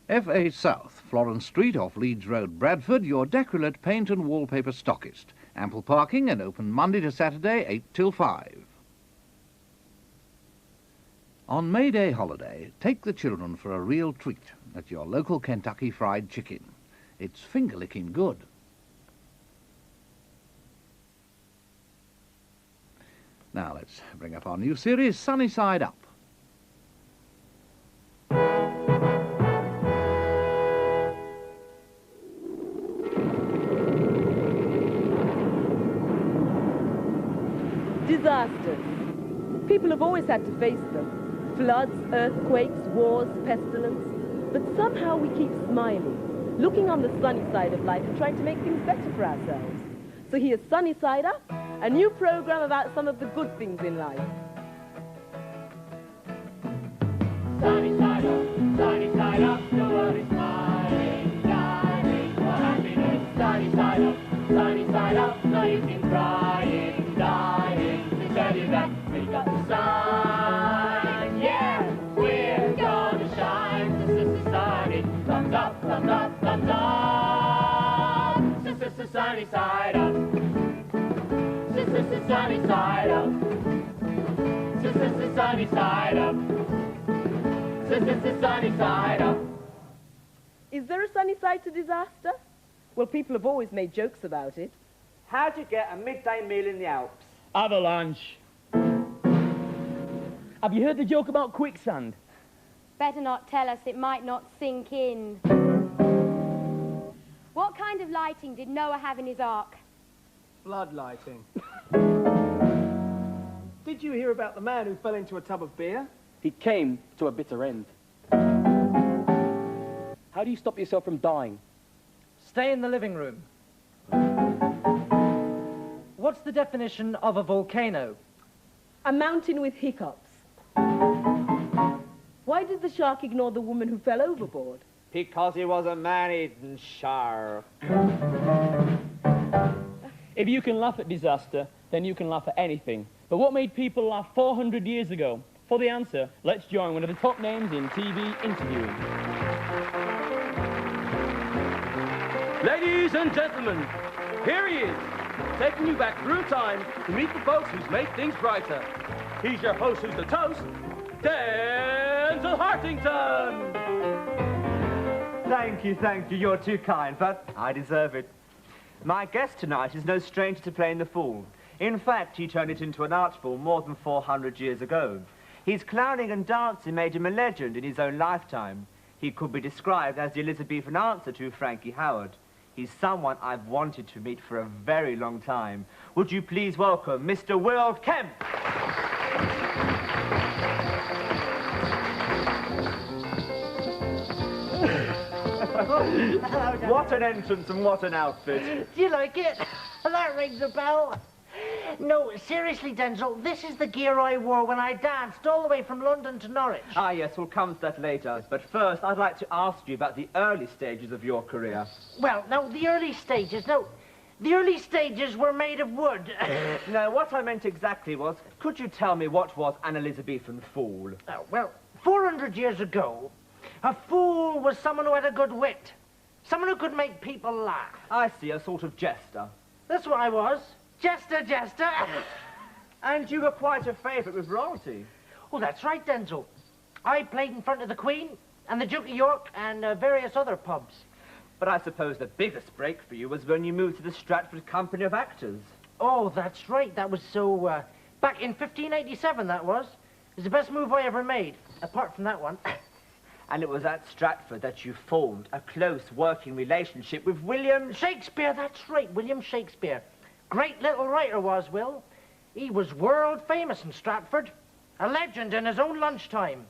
F.A. South, Florence Street off Leeds Road, Bradford, your Decoralit paint and wallpaper stockist. Ample parking and open Monday to Saturday, 8 till 5. On May Day holiday, take the children for a real treat at your local Kentucky Fried Chicken. It's finger-licking good. Now let's bring up our new series, Sunnyside Up. Disasters. People have always had to face them. Floods, earthquakes, wars, pestilence. But somehow we keep smiling, looking on the sunny side of life and trying to make things better for ourselves. So here's Sunnyside Up, a new program about some of the good things in life. Sunnyside up, the world is smiling, shining for happiness. Sunnyside up, no use in crying, dying, to tell you that we got the sun. Yeah, we're gonna shine, so sunny, thumbs up, thumbs up, thumbs up. So sunny side up, so sunny side up, so sunny side up. Sunny side up. Is there a sunny side to disaster? Well, people have always made jokes about it. How do you get a midday meal in the Alps? Avalanche. Have you heard the joke about quicksand? Better not tell us, it might not sink in. What kind of lighting did Noah have in his ark? Flood lighting. Did you hear about the man who fell into a tub of beer? He came to a bitter end. How do you stop yourself from dying? Stay in the living room. What's the definition of a volcano? A mountain with hiccups. Why did the shark ignore the woman who fell overboard? Because he was a man-eating shark. If you can laugh at disaster, then you can laugh at anything. But what made people laugh 400 years ago? For the answer, let's join one of the top names in TV interviewing. Ladies and gentlemen, here he is, taking you back through time to meet the folks who's made things brighter. He's your host who's the toast, Denzel Hartington. Thank you, you're too kind, but I deserve it. My guest tonight is no stranger to playing the fool. In fact, he turned it into an art form more than 400 years ago. His clowning and dancing made him a legend in his own lifetime. He could be described as the Elizabethan answer to Frankie Howard. He's someone I've wanted to meet for a very long time. Would you please welcome Mr. Will Kemp? What an entrance and what an outfit. Do you like it? That rings a bell. No, seriously, Denzel, this is the gear I wore when I danced all the way from London to Norwich. Ah, yes, we'll come to that later. But first, I'd like to ask you about the early stages of your career. Well, no, the early stages were made of wood. No, what I meant exactly was, could you tell me what was an Elizabethan fool? Oh, well, 400 years ago, a fool was someone who had a good wit. Someone who could make people laugh. I see, a sort of jester. That's what I was. Jester. And you were quite a favourite with royalty. Oh, that's right, Denzel. I played in front of the Queen and the Duke of York and various other pubs. But I suppose the biggest break for you was when you moved to the Stratford Company of Actors. Oh, that's right. That was so, back in 1587, that was. It was the best move I ever made, apart from that one. And it was at Stratford that you formed a close working relationship with William Shakespeare, that's right, William Shakespeare. Great little writer was, Will. He was world famous in Stratford. A legend in his own lunchtime.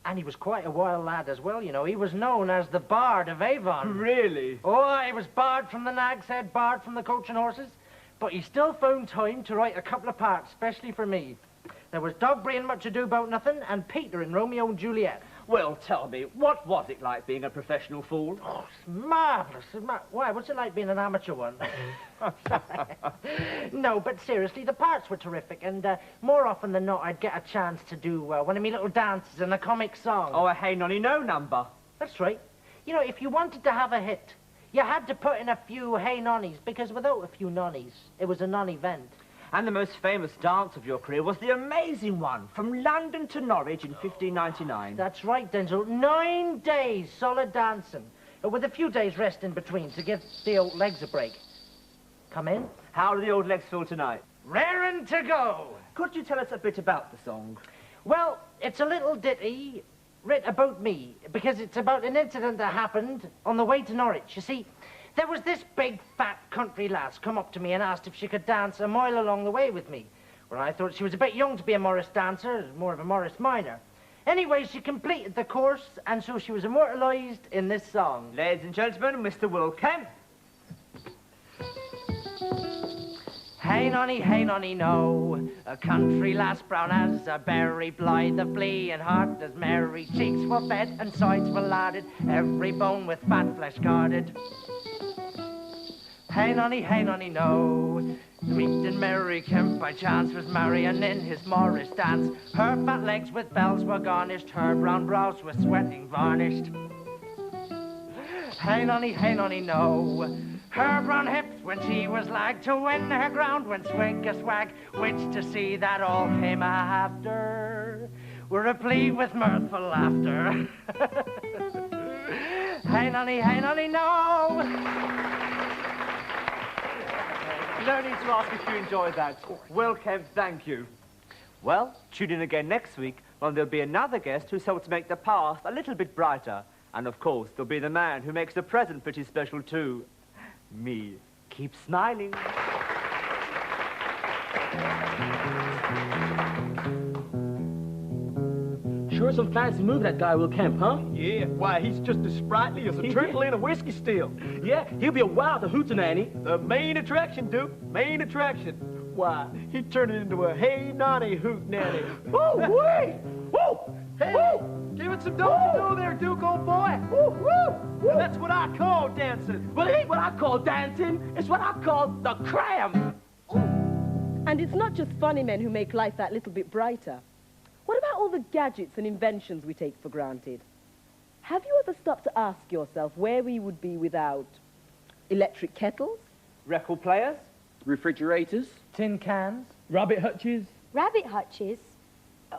And he was quite a wild lad as well, you know. He was known as the Bard of Avon. Really? Oh, he was Bard from the Nag's Head, Bard from the Coach and Horses. But he still found time to write a couple of parts, especially for me. There was Dogberry in Much Ado About Nothing and Peter in Romeo and Juliet. Well, tell me, what was it like being a professional fool? Oh, it's marvellous. Why, what's it like being an amateur one? No, but seriously, the parts were terrific, and more often than not, I'd get a chance to do one of me little dances in a comic song. Oh, a Hey Nonny No number. That's right. You know, if you wanted to have a hit, you had to put in a few hey nonnies, because without a few nonnies, it was a non-event. And the most famous dance of your career was the amazing one from London to Norwich in 1599. That's right, Denzel. 9 days solid dancing, with a few days rest in between to give the old legs a break. Come in. How do the old legs feel tonight? Raring to go. Could you tell us a bit about the song? Well, it's a little ditty writ about me, because it's about an incident that happened on the way to Norwich. You see, there was this big, fat country lass come up to me and asked if she could dance a mile along the way with me. Well, I thought she was a bit young to be a Morris dancer, more of a Morris minor. Anyway, she completed the course, and so she was immortalised in this song. Ladies and gentlemen, Mr. Will Kemp. Hey nonny, no, a country lass brown as a berry, blithe the flea and heart as merry, cheeks were fed and sides were larded, every bone with fat flesh guarded. Hey nonny, no, sweet and merry Kemp by chance was marrying in his Morris dance. Her fat legs with bells were garnished, her brown brows were sweating varnished. Hey nonny, no, her brown hips when she was lagged to win her ground when swig a swag, which to see that all came after, were a plea with mirthful laughter. Hey nonny, no. No need to ask if you enjoyed that. Will Kemp, thank you. Well, tune in again next week when there'll be another guest who's helped to make the past a little bit brighter. And of course, there'll be the man who makes the present pretty special too. Me. Keep smiling. Sure some fancy move, that guy Will Kemp, huh? Yeah, why, he's just as sprightly as a turtle in a whiskey still. Yeah, he'll be a wild hootenanny. The main attraction, Duke, main attraction. Why, he turned it into a hey nonny hoot nanny. Woo, wait! Woo! Hey, give it some don't there, Duke, old boy. Woo, woo, woo. That's what I call dancing. Well, it ain't what I call dancing. It's what I call the cram. And it's not just funny men who make life that little bit brighter. What about all the gadgets and inventions we take for granted? Have you ever stopped to ask yourself where we would be without electric kettles? Record players? Refrigerators? Tin cans? Rabbit hutches? Rabbit hutches?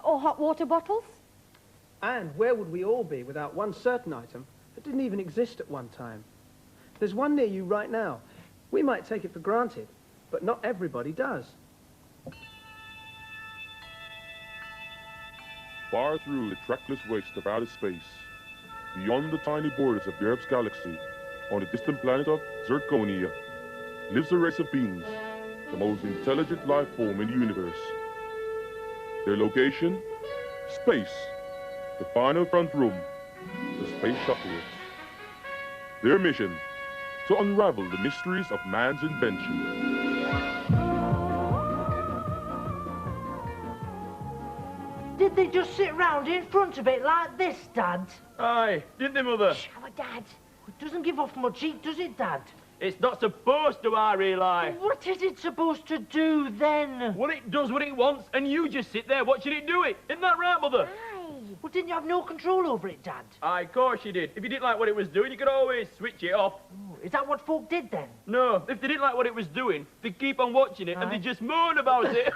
Or hot water bottles? And where would we all be without one certain item that didn't even exist at one time? There's one near you right now. We might take it for granted, but not everybody does. Far through the trackless waste of outer space, beyond the tiny borders of Earth's galaxy, on the distant planet of Zirconia, lives a race of beings, the most intelligent life form in the universe. Their location? Space, the final front room, the space shuttle. Their mission? To unravel the mysteries of man's invention. Did they just sit round in front of it like this, Dad? Aye, didn't they, Mother? Shh, our Dad. It doesn't give off much heat, does it, Dad? It's not supposed to, I realise. What is it supposed to do, then? Well, it does what it wants, and you just sit there watching it do it. Isn't that right, Mother? Well, didn't you have no control over it, Dad? Aye, of course you did. If you didn't like what it was doing, you could always switch it off. Oh, is that what folk did, then? No, if they didn't like what it was doing, they'd keep on watching it, and they'd just moan about it.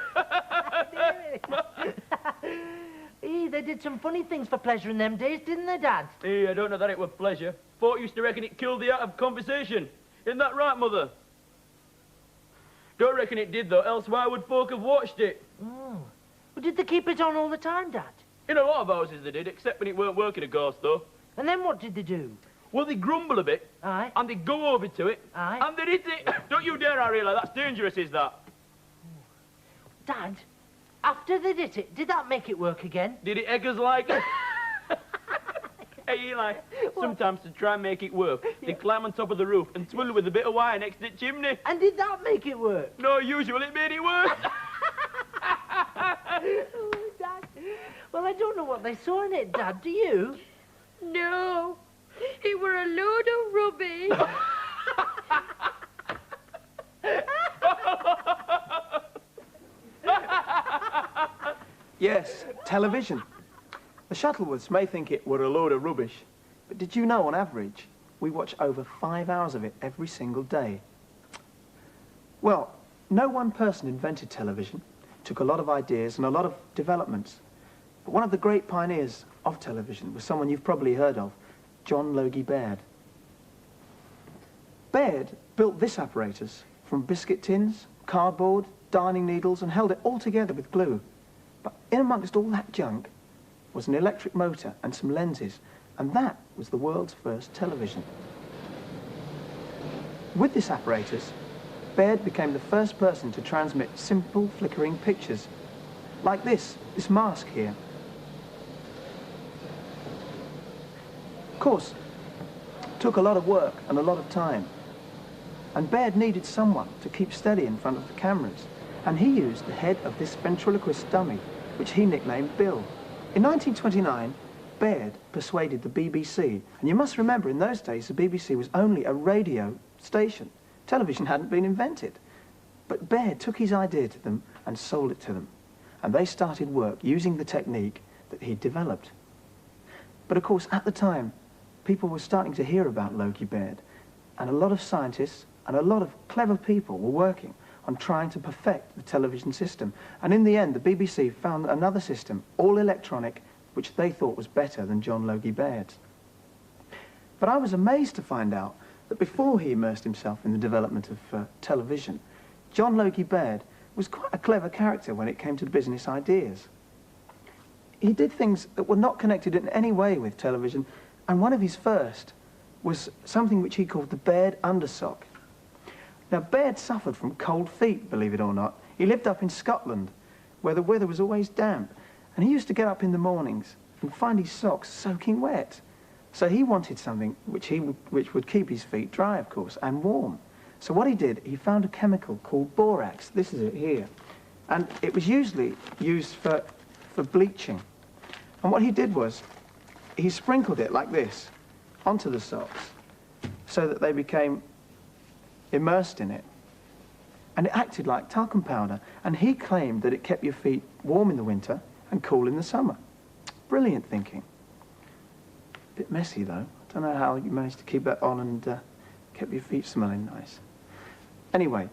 They did some funny things for pleasure in them days, didn't they, Dad? Hey, I don't know that it was pleasure. Folk used to reckon it killed the art of conversation. Isn't that right, Mother? Don't reckon it did, though, else why would folk have watched it? Oh. Well, did they keep it on all the time, Dad? In a lot of houses they did, except when it weren't working, of course, though. And then what did they do? Well, they grumble a bit. Aye. And they go over to it. Aye. And they hit it. Don't you dare, I realise. That's dangerous, is that? Dad, after they did it, did that make it work again? Did it eggers like? Hey, Eli, sometimes to try and make it work, they climb on top of the roof and twiddle with a bit of wire next to the chimney. And did that make it work? No, usual, it made it worse. Oh, Dad. Well, I don't know what they saw in it, Dad. Do you? No, it were a load of rubbish. Yes, television. The Shuttleworths may think it were a load of rubbish, But did you know, on average, we watch over 5 hours of it every single day? Well, no one person invented television. It took a lot of ideas and a lot of developments. But one of the great pioneers of television was someone you've probably heard of, John Logie Baird. Baird built this apparatus from biscuit tins, cardboard, darning needles, and held it all together with glue. But in amongst all that junk was an electric motor and some lenses, and that was the world's first television. With this apparatus, Baird became the first person to transmit simple flickering pictures, like this mask here. Of course, it took a lot of work and a lot of time, and Baird needed someone to keep steady in front of the cameras, and he used the head of this ventriloquist dummy, which he nicknamed Bill. In 1929, Baird persuaded the BBC, and you must remember, in those days, the BBC was only a radio station. Television hadn't been invented. But Baird took his idea to them and sold it to them, and they started work using the technique that he'd developed. But of course, at the time, people were starting to hear about Logie Baird, and a lot of scientists and a lot of clever people were working on trying to perfect the television system. And in the end, the BBC found another system, all electronic, which they thought was better than John Logie Baird's. But I was amazed to find out that before he immersed himself in the development of television, John Logie Baird was quite a clever character when it came to business ideas. He did things that were not connected in any way with television, and one of his first was something which he called the Baird undersock. Now, Baird suffered from cold feet, believe it or not. He lived up in Scotland, where the weather was always damp, and he used to get up in the mornings and find his socks soaking wet. So he wanted something which would keep his feet dry, of course, and warm. So what he did, he found a chemical called borax. This is it here. And it was usually used for bleaching. And what he did was, he sprinkled it like this onto the socks so that they became immersed in it. And it acted like talcum powder. And he claimed that it kept your feet warm in the winter and cool in the summer. Brilliant thinking. Bit messy, though. I don't know how you managed to keep that on and kept your feet smelling nice. Anyway,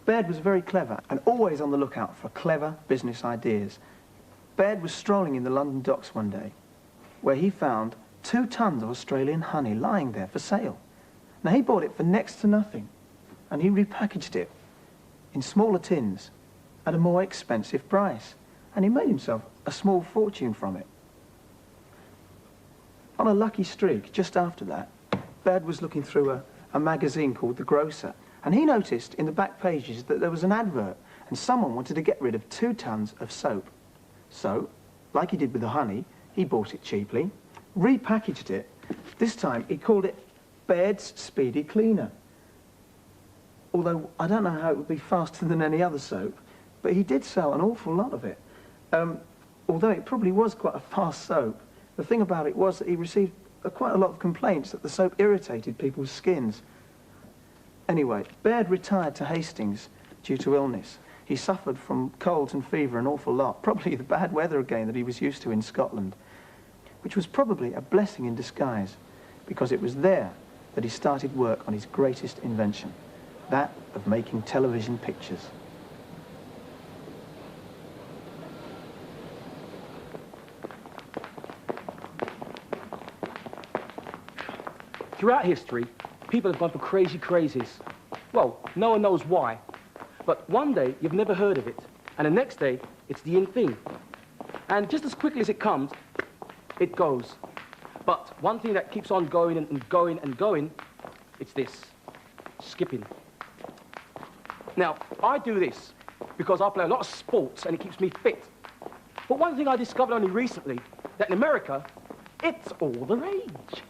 Baird was very clever and always on the lookout for clever business ideas. Baird was strolling in the London docks one day, where he found 2 tons of Australian honey lying there for sale. Now, he bought it for next to nothing, and he repackaged it in smaller tins at a more expensive price, and he made himself a small fortune from it. On a lucky streak, just after that, Baird was looking through a magazine called The Grocer, and he noticed in the back pages that there was an advert, and someone wanted to get rid of 2 tons of soap. So, like he did with the honey, he bought it cheaply, repackaged it. This time, he called it Baird's Speedy Cleaner. Although, I don't know how it would be faster than any other soap, but he did sell an awful lot of it. Although it probably was quite a fast soap, the thing about it was that he received quite a lot of complaints that the soap irritated people's skins. Anyway, Baird retired to Hastings due to illness. He suffered from colds and fever an awful lot, probably the bad weather again that he was used to in Scotland, which was probably a blessing in disguise, because it was there that he started work on his greatest invention, that of making television pictures. Throughout history, people have gone for crazy crazes. Well, no one knows why. But one day, you've never heard of it. And the next day, it's the in thing. And just as quickly as it comes, it goes. But one thing that keeps on going and going and going, it's this, skipping. Now, I do this because I play a lot of sports and it keeps me fit. But one thing I discovered only recently, that in America, it's all the rage.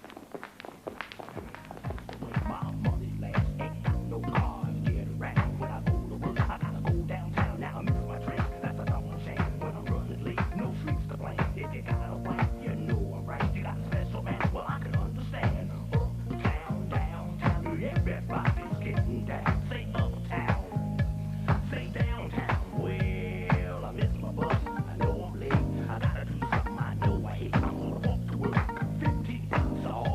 I gotta do something I know I hate. I'm gonna walk to work 15 times off.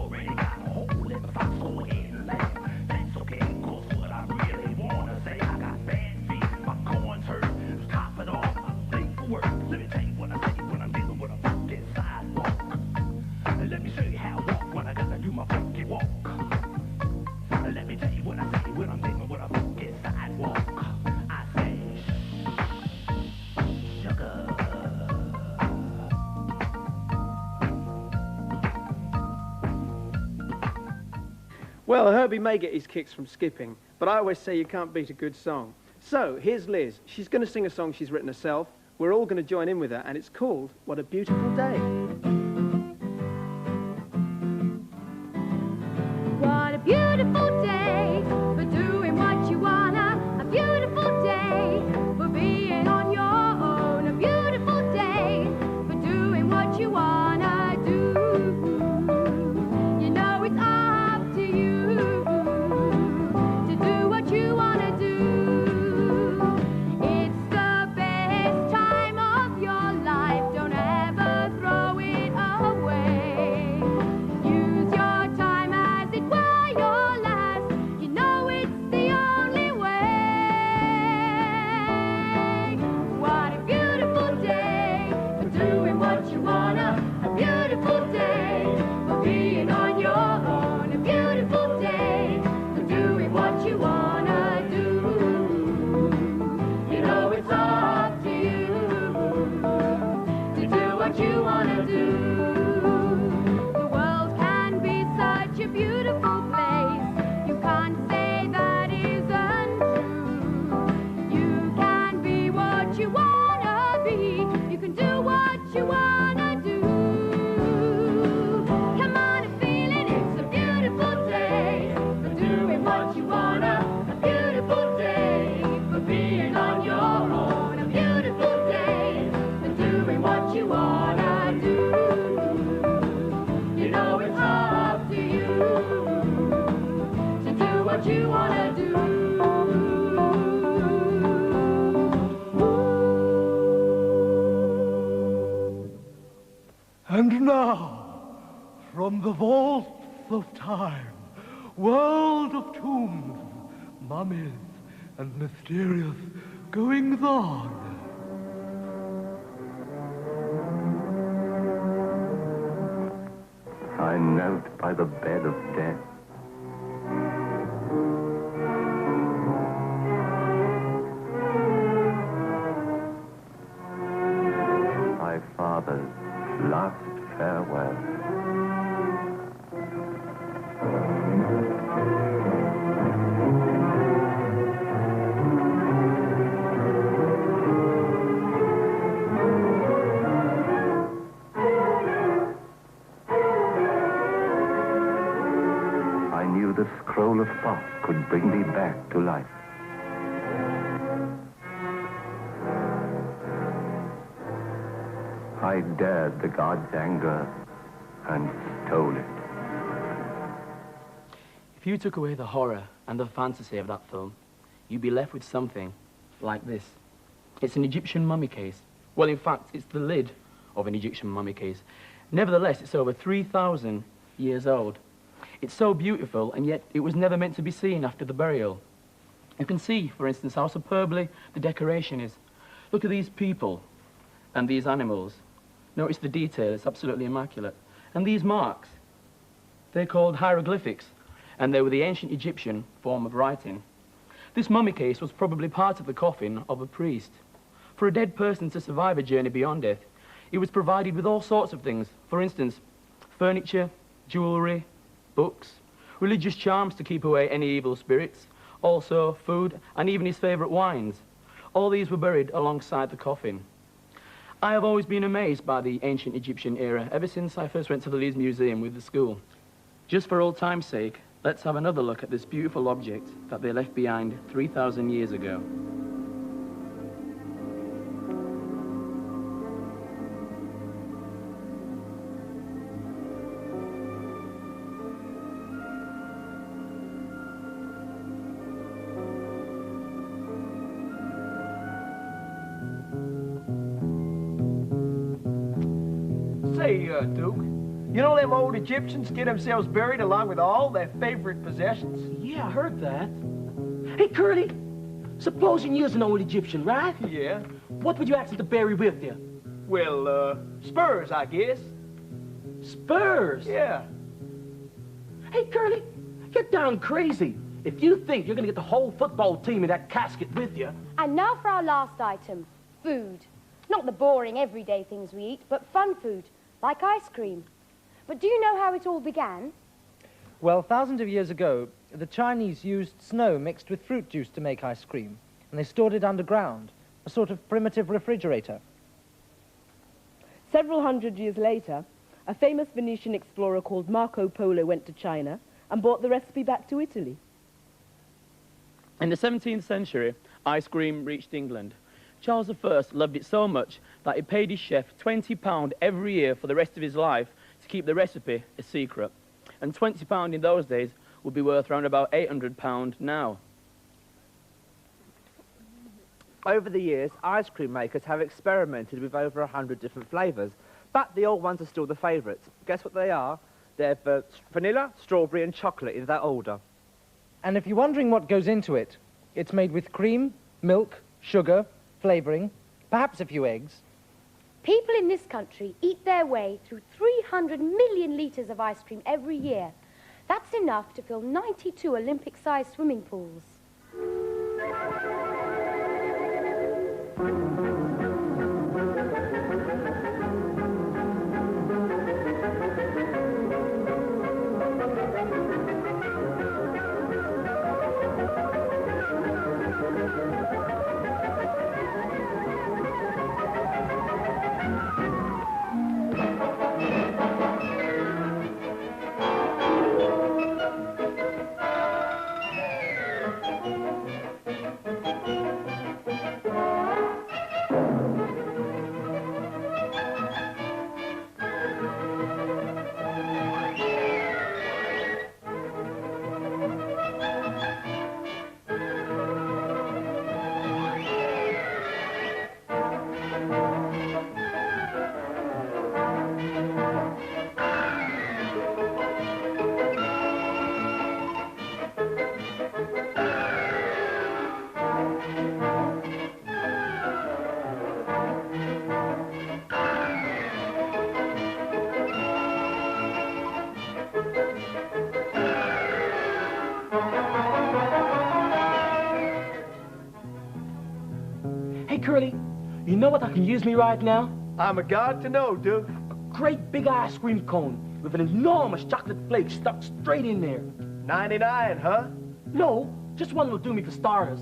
my funky walk. Let me tell you what I say when I'm living with a funky sidewalk. I say, sugar. Well, Herbie may get his kicks from skipping, but I always say you can't beat a good song. So, here's Liz. She's going to sing a song she's written herself. We're all going to join in with her, and it's called What a Beautiful Day. What a beautiful day for doing what you wanna. A beautiful day for being on your own. A beautiful day for doing what you wanna do. You know it's up to you to do what you wanna do. It's the best time of your life. Don't ever throw it away. Use your time as it were your last. You know it's the only way. What a beautiful day for doing what you wanna. A beautiful day for being on your own. A beautiful day for doing what you wanna do. You know it's up to you to do what you wanna do. The world can be such a beautiful place. You can't say that isn't true. You can be what you wanna be. You can do what you wanna do. Come on and feel it. It's a beautiful day for doing what you wanna. A beautiful day for being on your own. A beautiful day for doing what you wanna do. You know it's up to you to do what you wanna do. And now, from the vaults of time, world of tombs, mummies, and mysterious goings-on, I knelt by the bed of death. My father's last farewell. I knew the scroll of thought could bring me back to life. I dared the god's anger and stole it. If you took away the horror and the fantasy of that film, you'd be left with something like this. It's an Egyptian mummy case. Well, in fact, it's the lid of an Egyptian mummy case. Nevertheless, it's over 3,000 years old. It's so beautiful, and yet it was never meant to be seen after the burial. You can see, for instance, how superbly the decoration is. Look at these people and these animals. Notice the detail, it's absolutely immaculate. And these marks, they're called hieroglyphics, and they were the ancient Egyptian form of writing. This mummy case was probably part of the coffin of a priest. For a dead person to survive a journey beyond death, he was provided with all sorts of things. For instance, furniture, jewellery, books, religious charms to keep away any evil spirits, also food, and even his favourite wines. All these were buried alongside the coffin. I have always been amazed by the ancient Egyptian era, ever since I first went to the Leeds Museum with the school. Just for old time's sake, let's have another look at this beautiful object that they left behind 3,000 years ago. Say, Duke, you know them old Egyptians get themselves buried along with all their favorite possessions? Yeah, I heard that. Hey, Curly, supposing you're an old Egyptian, right? Yeah. What would you ask them to bury with you? Well, spurs, I guess. Spurs? Yeah. Hey, Curly, you're darn crazy. If you think you're going to get the whole football team in that casket with you... And now for our last item, food. Not the boring, everyday things we eat, but fun food, like ice cream. But do you know how it all began? Well, thousands of years ago, the Chinese used snow mixed with fruit juice to make ice cream, and they stored it underground, a sort of primitive refrigerator. Several hundred years later, a famous Venetian explorer called Marco Polo went to China and brought the recipe back to Italy. In the 17th century, ice cream reached England. Charles I loved it so much that he paid his chef £20 every year for the rest of his life to keep the recipe a secret. And £20 in those days would be worth around about £800 now. Over the years, ice cream makers have experimented with over 100 different flavours, but the old ones are still the favourites. Guess what they are? They're vanilla, strawberry and chocolate in that order. And if you're wondering what goes into it, it's made with cream, milk, sugar, flavouring, perhaps a few eggs. People in this country eat their way through 300 million litres of ice cream every year. That's enough to fill 92 Olympic-sized swimming pools. Hey, Curly, you know what I can use me right now? I'm a god to know, Duke. A great big ice cream cone with an enormous chocolate flake stuck straight in there. 99, huh? No, just one will do me for starters.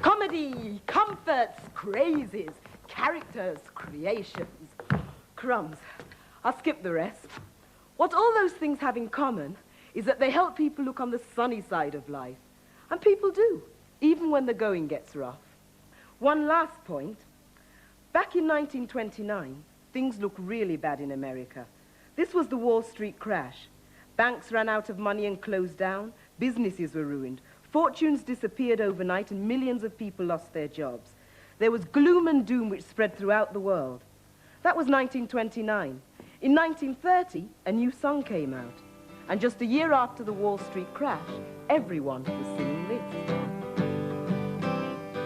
Comedy, comforts, crazes, characters, creations. Crumbs. I'll skip the rest. What all those things have in common is that they help people look on the sunny side of life. And people do, even when the going gets rough. One last point. Back in 1929, things looked really bad in America. This was the Wall Street crash. Banks ran out of money and closed down. Businesses were ruined. Fortunes disappeared overnight and millions of people lost their jobs. There was gloom and doom which spread throughout the world. That was 1929. In 1930, a new song came out. And just a year after the Wall Street crash, everyone was singing this.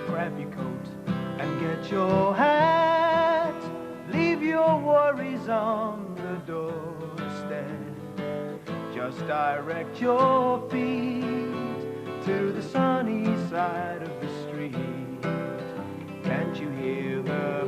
Grab your coat and get your hat. Leave your worries on the doorstep. Just direct your feet to the sunny side of the street. Can't you hear her